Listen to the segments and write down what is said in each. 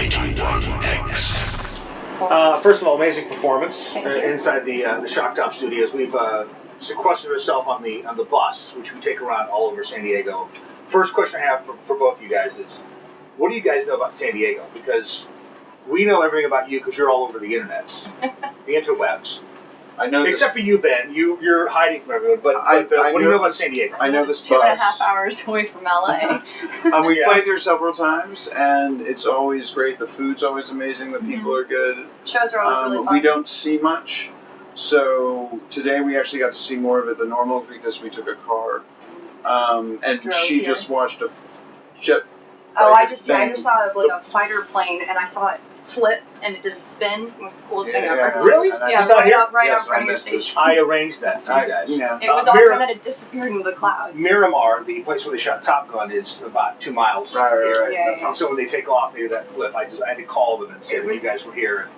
91X. First of all, amazing performance inside the Shock Top Studios. We've sequestered ourselves on the bus, which we take around all over San Diego. First question I have for both of you guys is, what do you guys know about San Diego? Because we know everything about you because you're all over the internets, the interwebs. I know. Except for you, Ben. You're hiding from everyone. But what do you know about San Diego? I know this It's 2.5 hours away from LA. We've played here several times, and it's always great. The food's always amazing. The people are good. Shows are always really fun. We don't see much, so today we actually got to see more of it than normal because we took a car, and she just watched a jet. Oh, I just saw like a fighter plane, and I saw it flip, and it did a spin. It was the coolest thing ever. Really? Yeah, right up front of your station. I arranged that for you guys. It was awesome, and then it disappeared into the clouds. Miramar, the place where they shot Top Gun, is about 2 miles. Right. Yeah. So when they take off, they do that flip. I had to call them and say that you guys were here.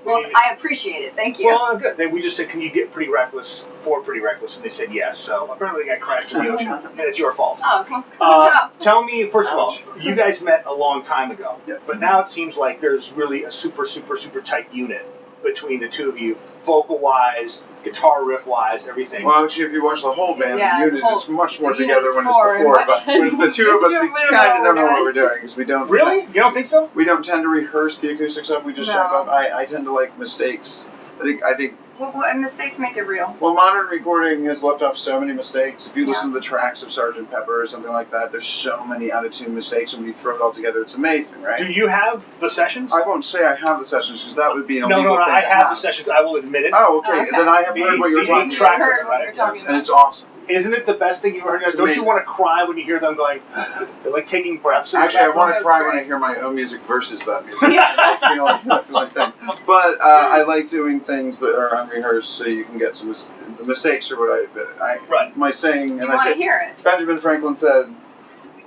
Well, I appreciate it. Thank you. Well, good. We just said, can you get Pretty Reckless for Pretty Reckless? And they said yes. So apparently they got crashed in the ocean, and it's your fault. Oh, come Tell me, first of all, you guys met a long time ago. Yes. But now it seems like there's really a super, super, super tight unit between the two of you, vocal-wise, guitar riff-wise, everything. Well, actually, if you watch the whole band, the unit is much more together when it's the 4 of us. When it's the 2 of us, we kind of don't know what we're doing because we don't. Really? You don't think so? We don't tend to rehearse the acoustic stuff. We just jump up. I tend to like mistakes. I think. Well, mistakes make it real. Well, modern recording has left off so many mistakes. If you listen to the tracks of Sgt. Pepper or something like that, there's so many out-of-tune mistakes, and when you throw it all together, it's amazing, right? Do you have the sessions? I won't say I have the sessions because that would be an illegal thing. No, I have the sessions. I will admit it. Oh, okay. Then I have heard what you're talking about. Yes, and it's awesome. Isn't it the best thing you've ever heard? Don't you want to cry when you hear them going, they're like taking breaths? Actually, I want to cry when I hear my own music versus that music. That's the only thing. But I like doing things that are unrehearsed so you can get some the mistakes or what my saying. And I said, hear it. Benjamin Franklin said,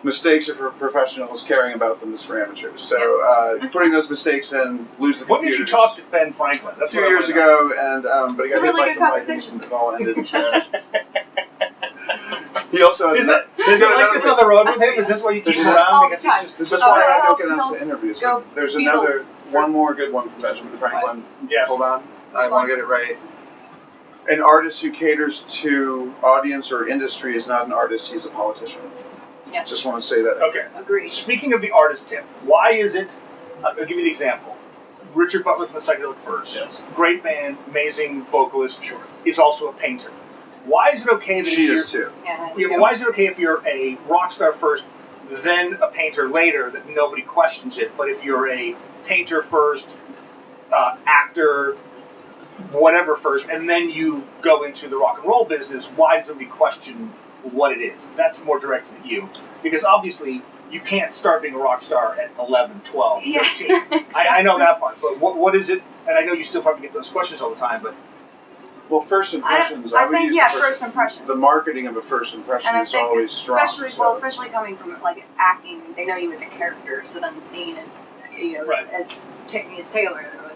mistakes are for professionals, caring about them is for amateurs. So putting those mistakes in, lose the computers. When did you talk to Ben Franklin? That's 2 years ago, and but he got hit by some lightning and it all ended. He also has. Is it like this on the road with him? Is this why you keep him around? All the time. This is why I don't get asked to interviews. There's one more good one from Benjamin Franklin. Yes. Hold on. I want to get it right. An artist who caters to audience or industry is not an artist, he's a politician. Yes. Just want to say that. Okay. Agreed. Speaking of the artist tip, why is it, I'll give you the example. Richard Butler from the Psychedelic Furs. Yes. Great band, amazing vocalist. Sure. Is also a painter. Why is it okay that she is too? Yeah, but why is it okay if you're a rock star first, then a painter later, that nobody questions it? But if you're a painter first, actor, whatever first, and then you go into the rock and roll business, why does somebody question what it is? That's more directed at you. Because obviously, you can't start being a rock star at 11, 12, 13. Exactly. I know that part, but what is it? And I know you still probably get those questions all the time, but... Well, first impressions. I think first impressions. The marketing of a first impression is always strong. Especially coming from like acting, they know you as a character, so then seeing it, as Taylor,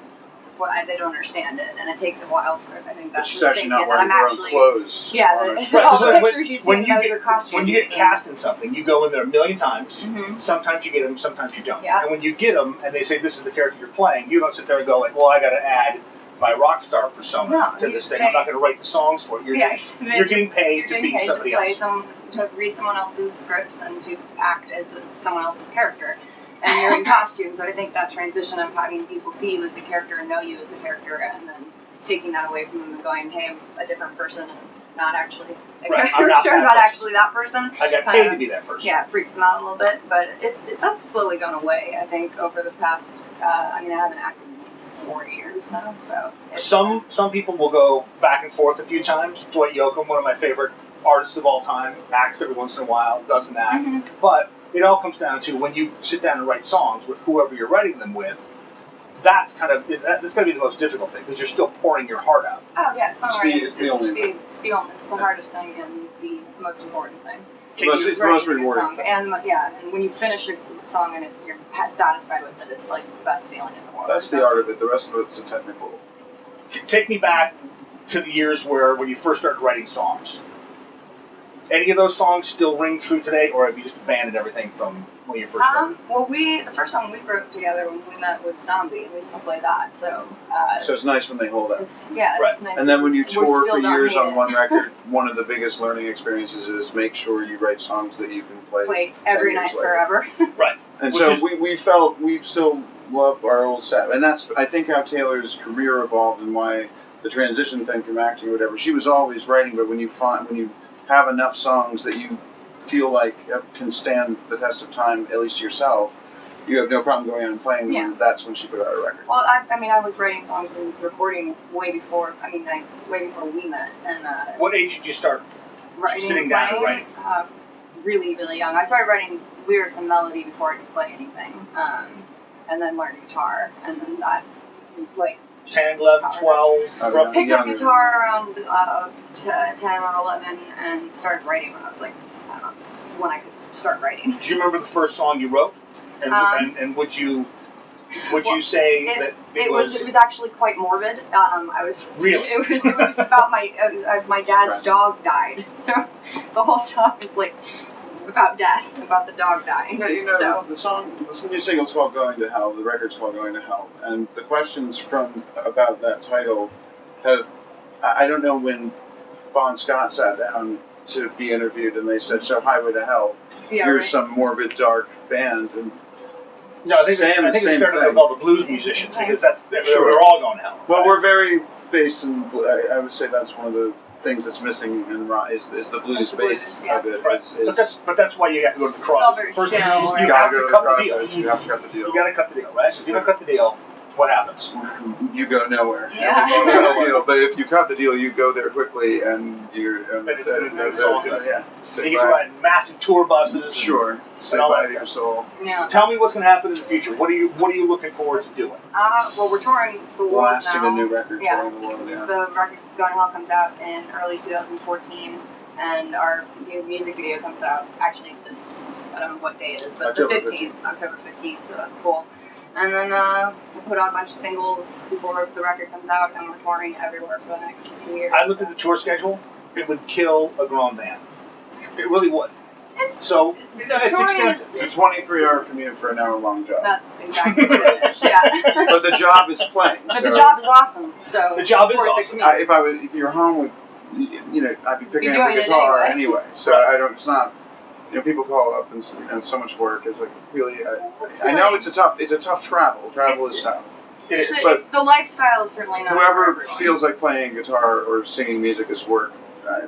they don't understand it, and it takes a while for it. I think that's she's actually not wearing her own clothes. Yeah, all the pictures you've seen, those are costumes. When you get cast in something, you go in there a million times. Mm-hmm. Sometimes you get them, sometimes you don't. Yeah. And when you get them, and they say this is the character you're playing, you don't sit there and go like, well, I got to add my rock star persona to this thing. I'm not going to write the songs for it. You're getting paid to be somebody else. To read someone else's scripts and to act as someone else's character. And you're in costumes, so I think that transition of having people see you as a character and know you as a character, and then taking that away from them and going, hey, I'm a different person and not actually a character, I'm not actually that person. I got paid to be that person. Yeah, it freaks them out a little bit, but that's slowly gone away, I think, over the past, I haven't acted in 4 years now, so. Some people will go back and forth a few times. Dwight Yoakam, one of my favorite artists of all time, acts every once in a while, doesn't act. Mm-hmm. But it all comes down to when you sit down and write songs with whoever you're writing them with, that's got to be the most difficult thing, because you're still pouring your heart out. Oh yeah, songwriting is the hardest thing and the most important thing. It's the most rewarding. And when you finish a song and you're satisfied with it, it's like the best feeling in the world. That's the art of it. The rest of it's a technical. Take me back to the years when you first started writing songs. Any of those songs still ring true today, or have you just abandoned everything from when you first started? Well, the first song we wrote together when we met was Zombie. We still play that, so. So it's nice when they hold up. It's Right. nice. And then when you We're tour still for not years hate on it. one record, one of the biggest learning experiences is make sure you write songs that you can play every 10 years night later. forever. And Which so is- we felt we still love our old set, and that's I think how Taylor's career evolved and why the transition thing from acting or whatever. She was always writing, but when you have enough songs that you feel like can stand the test of time, at least yourself, you have no problem going out and playing them. Yeah. And that's when she put out a record. Well, I was writing songs and recording way before we met, and What age did you start writing, sitting down and playing, writing? really, really young. I started writing lyrics and melody before I could play anything, and then learned guitar, and then that, 10, 11, 12? Oh, picked up younger. guitar around 10 or 11, and started writing when I was this is when I could start writing. Do you remember the first song you wrote? And would you say that it was actually quite morbid. Really? It was about my dad's dog died. So the whole song is about death, about the dog dying. Yeah, the new single's called "Going to Hell." The record's called "Going to Hell," and the questions about that title I don't know when Bon Scott sat down to be interviewed, and they said, "So Highway to Hell, you're some morbid, dark band." And no, I think it started with all the blues musicians because they're all going to hell. well, we're very based in. I would say that's one of the things that's missing in rock is the blues base of it. Right. But that's why you have to go to the cross. It's all very First, still, you gotta have go to to cut the the deal. crossroads. You have to cut the deal. You got to cut the deal, right? If you don't cut the deal, what happens? You go nowhere. Yeah. You cut the deal. But if you cut the deal, you go there quickly, and that's it. It's all good. Yeah. You get to ride massive tour buses. Sure. Say all bye that to your stuff. soul. Yeah. Tell me what's going to happen in the future. What are you looking forward to doing? Well, we're touring the world Blasting now. a new record touring the world, yeah. The record Going to Hell comes out in early 2014, and our new music video comes out actually I don't know what day it is, but October the 15th, October 15th, so that's cool. And then we'll put out a bunch of singles before the record comes out, and we're touring everywhere for the next 2 years. I looked at the tour schedule. It would kill a grown man. It really would. It's touring expensive. It's a 23-hour commute for an hour-long job. That's exactly what it is, yeah. But the job is playing. But the job is awesome, so The job it's is worth awesome. the commute. If you're home with, I'd be picking up doing the it guitar anyway. So Right. it's not. People call up and so much work. It's really. It's I know really- it's a tough travel. Travel is tough. It is. But the lifestyle is certainly not for Whoever everyone. feels like playing guitar or singing music is work.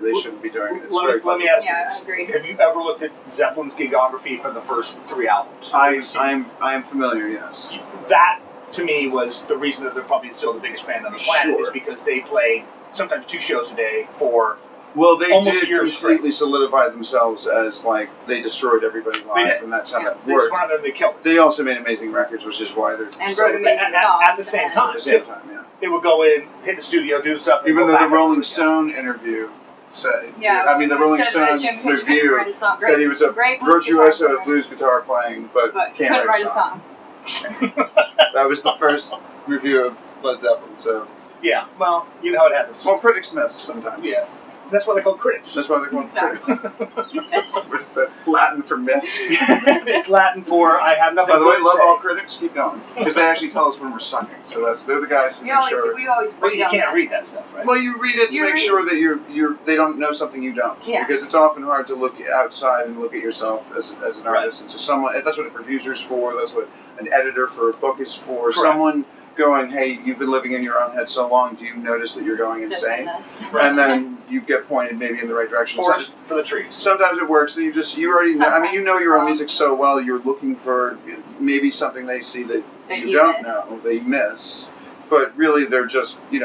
They shouldn't be doing it. It's very Let me ask you Yeah, this. agreed. Have you ever looked at Zeppelin's gigography for the first 3 albums? I am familiar. Yes. That, to me, was the reason that they're probably still the biggest band on the planet, Sure. is because they played sometimes 2 shows a day for Well, they almost did a year completely solidify themselves as they destroyed everybody They live, did. and that's how that they just worked. went out there and they killed it. They also made amazing records, which is why they're And so wrote amazing big. songs. At the same time. At the same time, yeah. They would go in, hit the studio, do stuff. and Even go though back the and Rolling do it again. Stone interview said, Yeah, the Rolling said that Stone Jim Hitchcock review wrote a song. said he was a Great blues virtuoso guitar of blues guitar playing, but but can't couldn't write write a song. a song. That was the first review of Led Zeppelin. So, Yeah, well, you know how it happens. well, critics miss sometimes. Yeah, that's why they call critics. That's why they're going Exactly. critics. What is that? Latin for miss. It's Latin for I have nothing By the way, good to love say. all critics. Keep going, because they actually tell us when we're sucking. So they're the guys who We make always sure. But read you on can't that. read that stuff, right? Well, you read it to You make read- sure that they don't know something you don't. Yeah. Because it's often hard to look outside and look at yourself as an Right. artist. And so that's what a producer's for. That's what an editor for a book is for. Correct. Someone going, hey, you've been living in your own head so long. Do you notice that you're going This insane? and this. Right. And then you get pointed maybe in the right direction. Forest for the trees. Sometimes it works. So you already know. I mean, you know your own Sometimes. music so well. You're looking for maybe something they see that That you you don't missed. know, they missed. But really, they're just, you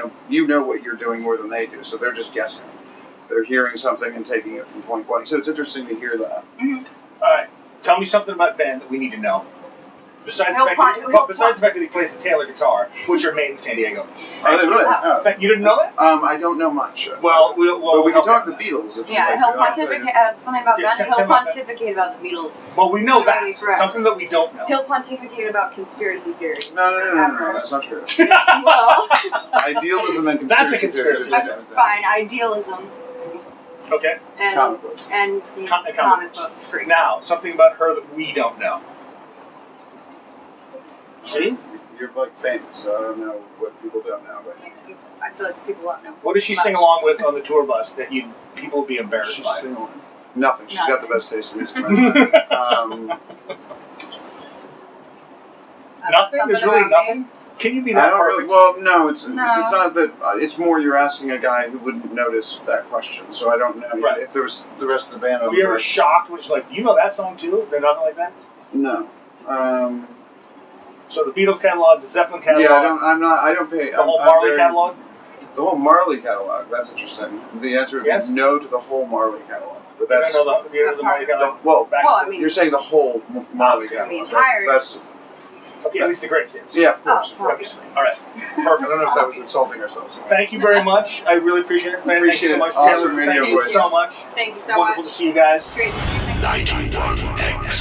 know what you're doing more than they do. So they're just guessing. They're hearing something and taking it from point blank. So it's interesting to hear that. All right, tell me something about Ben that we need to know. Besides He'll the pun- fact that he plays the Taylor guitar, which are made in San Diego. Are they really? Oh. Oh. You didn't know that? I don't know much. Well, but we we'll can help talk you the with Beatles. If Yeah, you'd he'll like. pontificate. Something about Yeah, Ben. tell He'll me about that. pontificate about the Beatles. Well, we know that. Literally forever. Something that we don't know. He'll pontificate about conspiracy theories. No, forever. that's not true. Yes, he will. Idealism and conspiracy That's a conspiracy theories are theory. different things. Fine, idealism. Okay. And Comic books. And comic book freak. Now, something about her that we don't know. See? You're like famous, so I don't know what people don't know. But I feel like people don't know. What does she sing along with on the tour bus that people would be embarrassed she's by? singing nothing. She's got the best taste in music. Nothing? There's really nothing? Can you be that perfect? Well, no, it's not that. It's more you're asking a guy who wouldn't notice that question. So I don't know if there was the rest of the band. Were you ever shocked? Was like, you know that song too? They're nothing like that. No. So the Beatles catalog, the Zeppelin catalog. Yeah, I don't pay. The whole Marley catalog. The whole Marley catalog. That's interesting. The answer would be no to the whole Marley catalog. But that's you know the Marley catalog. Well, I mean, you're saying the whole Marley catalog. The entire. That's okay, at least the greatest hits. Yeah, of course. Obviously. All right. Perfect. I don't know if that was insulting ourselves. Thank you very much. I really appreciate it. Thank you so much, Awesome Taylor. radio Thank you voice. so much. Thank you so Wonderful much. to see you guys. Great to see you. 91X.